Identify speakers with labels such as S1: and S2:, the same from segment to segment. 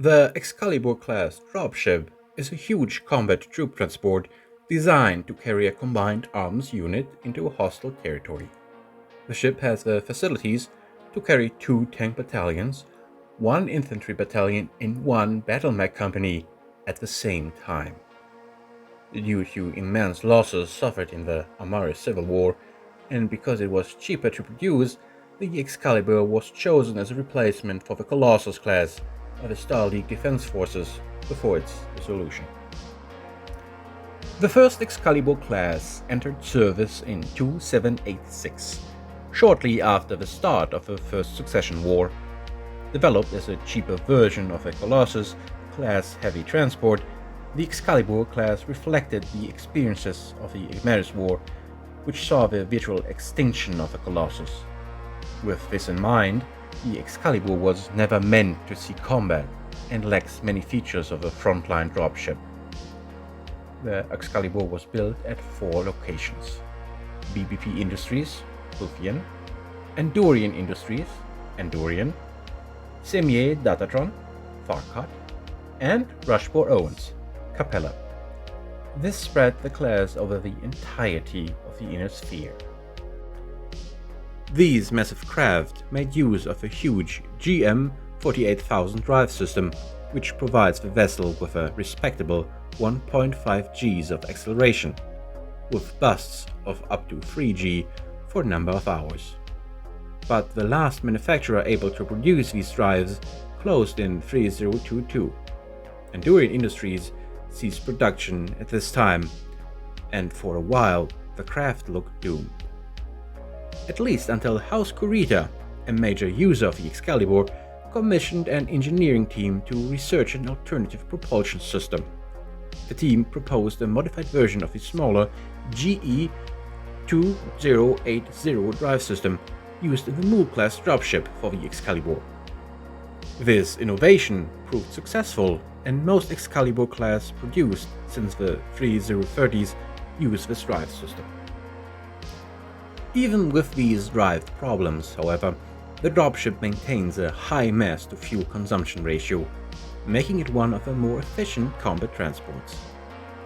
S1: The Excalibur-class dropship is a huge combat troop transport designed to carry a combined arms unit into a hostile territory. The ship has the facilities to carry 2 tank battalions, 1 infantry battalion, and 1 BattleMech company at the same time. Due to immense losses suffered in the Amaris Civil War, and because it was cheaper to produce, the Excalibur was chosen as a replacement for the Colossus class by the Star League Defense Forces before its dissolution. The first Excalibur class entered service in 2786, shortly after the start of the First Succession War. Developed as a cheaper version of a Colossus class heavy transport, the Excalibur class reflected the experiences of the Amaris War, which saw the virtual extinction of the Colossus. With this in mind, the Excalibur was never meant to see combat and lacks many features of a frontline dropship. The Excalibur was built at 4 locations: BBP Industries, Ulfian; Andorian Industries, Andorian; Semier Datatron, Farkot; and Rushmore Owens, Capella. This spread the class over the entirety of the inner sphere. These massive craft made use of a huge GM 48,000 drive system, which provides the vessel with a respectable 1.5 Gs of acceleration, with busts of up to 3 G for a number of hours. But the last manufacturer able to produce these drives closed in 3022. Andorian Industries ceased production at this time, and for a while the craft looked doomed. At least until House Kurita, a major user of the Excalibur, commissioned an engineering team to research an alternative propulsion system. The team proposed a modified version of the smaller GE-2080 drive system used in the Mule-class dropship for the Excalibur. This innovation proved successful, and most Excalibur class produced since the 3030s use this drive system. Even with these drive problems, however, the dropship maintains a high mass-to-fuel consumption ratio, making it one of the more efficient combat transports.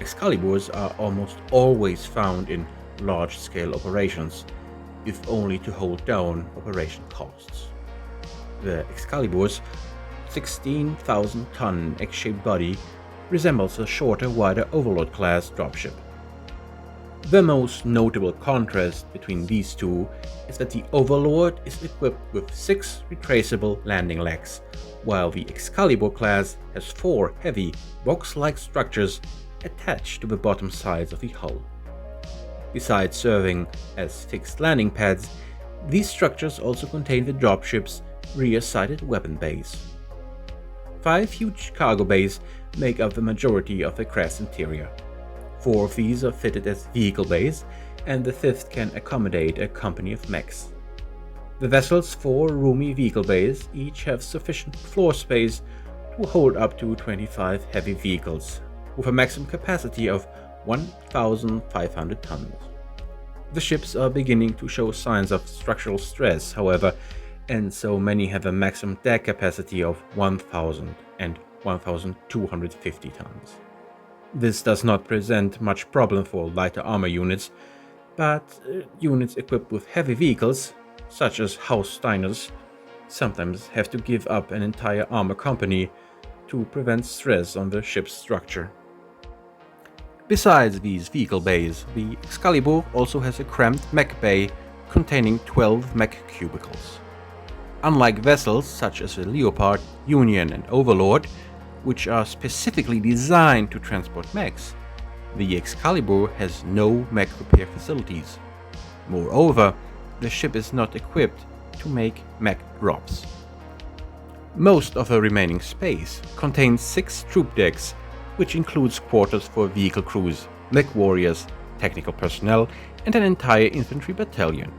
S1: Excaliburs are almost always found in large-scale operations, if only to hold down operation costs. The Excalibur's 16,000-ton X-shaped body resembles a shorter, wider Overlord-class dropship. The most notable contrast between these two is that the Overlord is equipped with 6 retraceable landing legs, while the Excalibur class has 4 heavy, box-like structures attached to the bottom sides of the hull. Besides serving as fixed landing pads, these structures also contain the dropship's rear-sided weapon bays. 5 huge cargo bays make up the majority of the craft's interior. 4 of these are fitted as vehicle bays, and the 5th can accommodate a company of mechs. The vessel's 4 roomy vehicle bays each have sufficient floor space to hold up to 25 heavy vehicles, with a maximum capacity of 1,500 tons. The ships are beginning to show signs of structural stress, however, and so many have a maximum deck capacity of 1,000 and 1,250 tons. This does not present much problem for lighter armor units, but units equipped with heavy vehicles, such as House Steiners, sometimes have to give up an entire armor company to prevent stress on the ship's structure. Besides these vehicle bays, the Excalibur also has a cramped mech bay containing 12 mech cubicles. Unlike vessels such as the Leopard, Union, and Overlord, which are specifically designed to transport mechs, the Excalibur has no mech repair facilities. Moreover, the ship is not equipped to make mech drops. Most of the remaining space contains 6 troop decks, which includes quarters for vehicle crews, Mechwarriors, technical personnel, and an entire infantry battalion.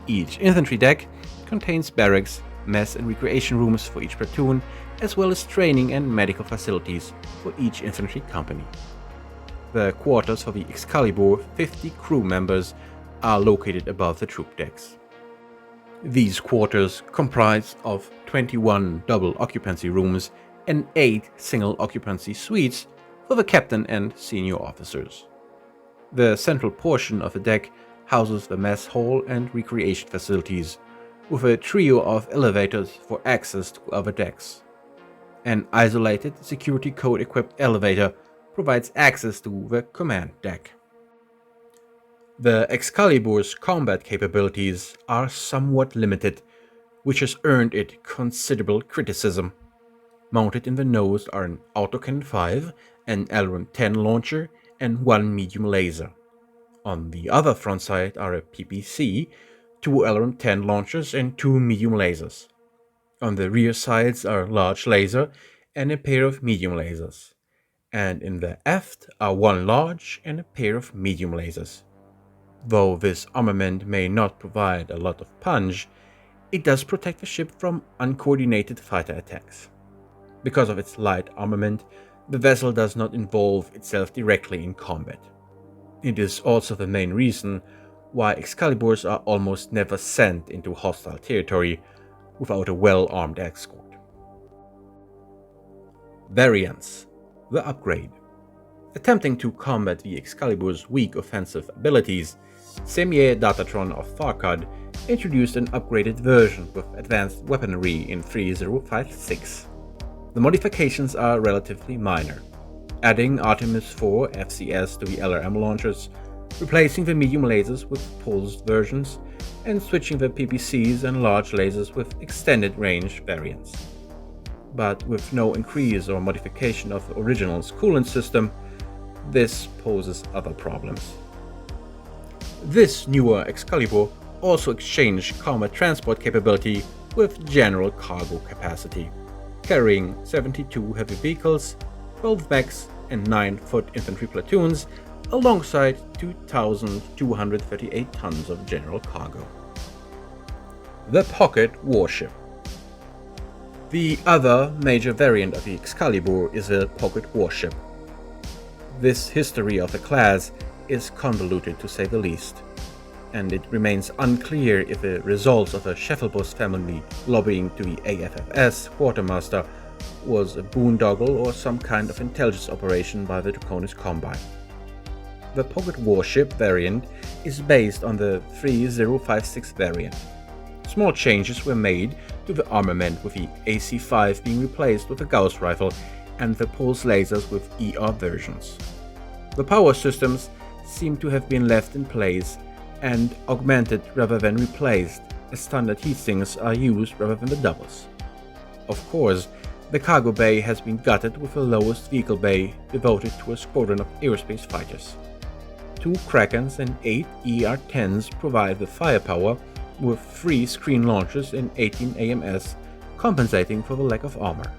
S1: Each infantry deck contains barracks, mess and recreation rooms for each platoon, as well as training and medical facilities for each infantry company. The quarters for the Excalibur 50 crew members are located above the troop decks. These quarters comprise of 21 double occupancy rooms and 8 single occupancy suites for the captain and senior officers. The central portion of the deck houses the mess hall and recreation facilities, with a trio of elevators for access to other decks. An isolated security code-equipped elevator provides access to the command deck. The Excalibur's combat capabilities are somewhat limited, which has earned it considerable criticism. Mounted in the nose are an autocannon 5, an aileron 10 launcher, and 1 medium laser. On the other front side are a PPC, 2 aileron 10 launchers, and 2 medium lasers. On the rear sides are a large laser and a pair of medium lasers. And in the aft are 1 large and a pair of medium lasers. Though this armament may not provide a lot of punch, it does protect the ship from uncoordinated fighter attacks. Because of its light armament, the vessel does not involve itself directly in combat. It is also the main reason why Excaliburs are almost never sent into hostile territory without a well-armed escort. Variants: the upgrade. Attempting to combat the Excalibur's weak offensive abilities, Semir Datatron of Farkad introduced an upgraded version with advanced weaponry in 3056. The modifications are relatively minor, adding Artemis 4 FCS to the LRM launchers, replacing the medium lasers with pulsed versions, and switching the PPCs and large lasers with extended range variants. But with no increase or modification of the original's coolant system, this poses other problems. This newer Excalibur also exchanged combat transport capability with general cargo capacity, carrying 72 heavy vehicles, 12 mechs, and 9-foot infantry platoons, alongside 2,238 tons of general cargo. The Pocket WarShip. The other major variant of the Excalibur is a Pocket WarShip. This history of the class is convoluted to say the least, and it remains unclear if the results of a Scheffelbus family lobbying to the AFFS quartermaster was a boondoggle or some kind of intelligence operation by the Draconis Combine. The Pocket WarShip variant is based on the 3056 variant. Small changes were made to the armament, with the AC-5 being replaced with a Gauss rifle and the pulse lasers with ER versions. The power systems seem to have been left in place and augmented rather than replaced, as standard heatsinks are used rather than the doubles. Of course, the cargo bay has been gutted, with the lowest vehicle bay devoted to a squadron of aerospace fighters. 2 Krakens and 8 ER-10s provide the firepower, with 3 screen launchers and 18 AMS compensating for the lack of armor.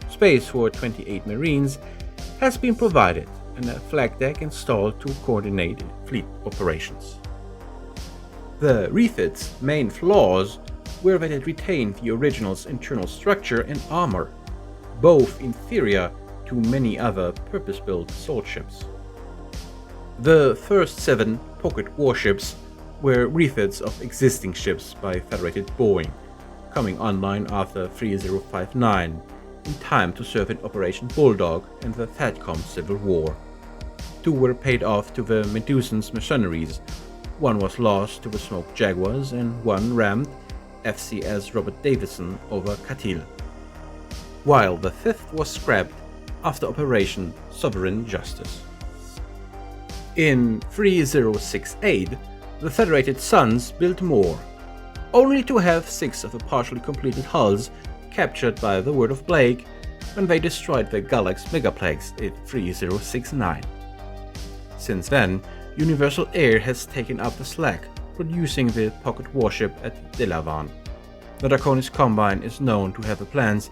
S1: Space for 28 Marines has been provided and a flag deck installed to coordinate fleet operations. The refit's main flaws were that it retained the original's internal structure and armor, both inferior to many other purpose-built assault ships. The first 7 Pocket WarShips were refits of existing ships by Federated Boeing, coming online after 3059, in time to serve in Operation Bulldog and the Fatcom Civil War. 2 were paid off to the Medusan's mercenaries, 1 was lost to the Smoke Jaguars, and 1 rammed FCS Robert Davidson over Katil, while the 5th was scrapped after Operation Sovereign Justice. In 3068, the Federated Sons built more, only to have 6 of the partially completed hulls captured by the Word of Blake when they destroyed the Galax Megaplex in 3069. Since then, Universal Air has taken up the slack, producing the Pocket WarShip at Delavan. The Draconis Combine is known to have the plans,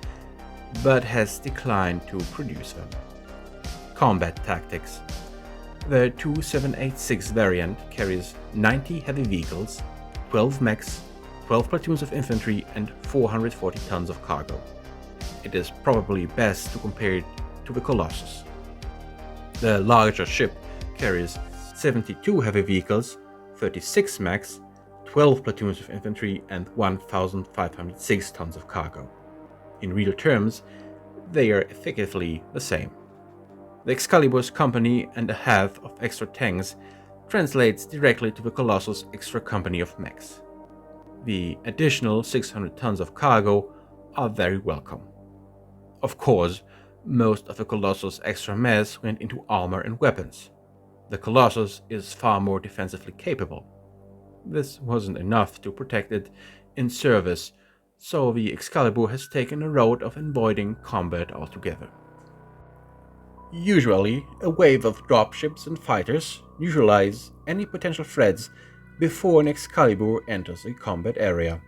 S1: but has declined to produce them. Combat Tactics. The 2786 variant carries 90 heavy vehicles, 12 mechs, 12 platoons of infantry, and 440 tons of cargo. It is probably best to compare it to the Colossus. The larger ship carries 72 heavy vehicles, 36 mechs, 12 platoons of infantry, and 1,506 tons of cargo. In real terms, they are effectively the same. The Excalibur's company and a half of extra tanks translates directly to the Colossus' extra company of mechs. The additional 600 tons of cargo are very welcome. Of course, most of the Colossus' extra mass went into armor and weapons. The Colossus is far more defensively capable. This wasn't enough to protect it in service, so the Excalibur has taken a road of avoiding combat altogether. Usually, a wave of dropships and fighters neutralize any potential threats before an Excalibur enters a combat area.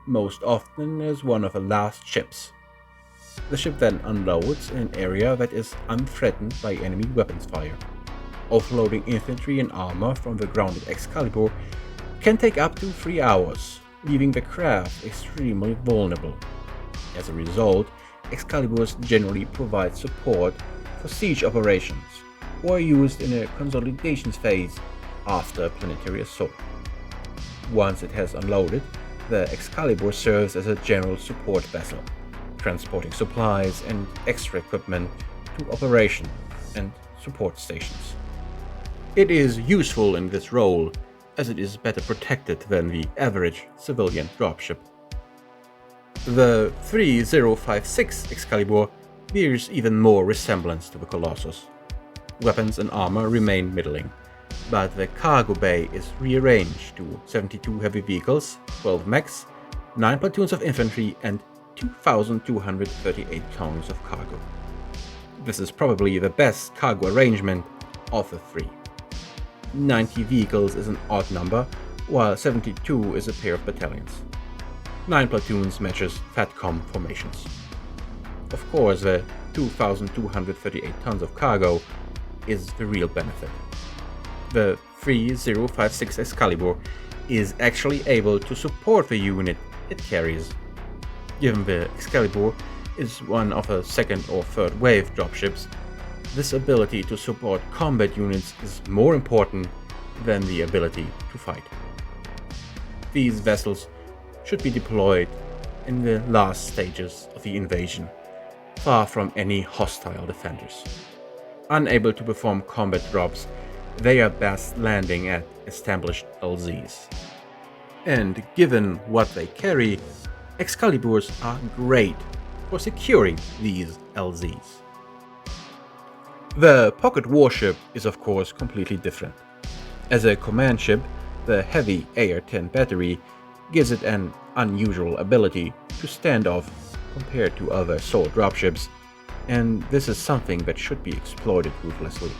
S1: Most often as one of the last ships. The ship then unloads in an area that is unthreatened by enemy weapons fire. Offloading infantry and armor from the grounded Excalibur can take up to 3 hours, leaving the craft extremely vulnerable. As a result, Excaliburs generally provide support for siege operations, or are used in a consolidation phase after a planetary assault. Once it has unloaded, the Excalibur serves as a general support vessel, transporting supplies and extra equipment to operation and support stations. It is useful in this role, as it is better protected than the average civilian dropship. The 3056 Excalibur bears even more resemblance to the Colossus. Weapons and armor remain middling, but the cargo bay is rearranged to 72 heavy vehicles, 12 mechs, 9 platoons of infantry, and 2,238 tons of cargo. This is probably the best cargo arrangement of the three. 90 vehicles is an odd number, while 72 is a pair of battalions. 9 platoons matches FATCOM formations. Of course, the 2,238 tons of cargo is the real benefit. The 3056 Excalibur is actually able to support the unit it carries. Given the Excalibur is one of a second or third wave dropships, this ability to support combat units is more important than the ability to fight. These vessels should be deployed in the last stages of the invasion, far from any hostile defenders. Unable to perform combat drops, they are best landing at established LZs. And given what they carry, Excaliburs are great for securing these LZs. The pocket warship is of course completely different. As a command ship, the heavy AR-10 battery gives it an unusual ability to stand off compared to other assault dropships, and this is something that should be exploited ruthlessly.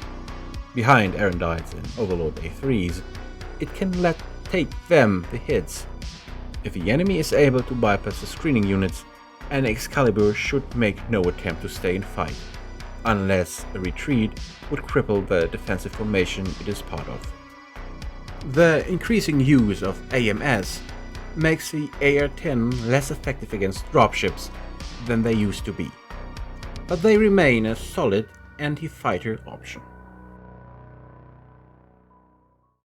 S1: Behind Aerondites and Overlord A3s, it can take them the hits. If the enemy is able to bypass the screening units, an Excalibur should make no attempt to stay and fight, unless a retreat would cripple the defensive formation it is part of. The increasing use of AMS makes the AR-10 less effective against dropships than they used to be, but they remain a solid anti-fighter option.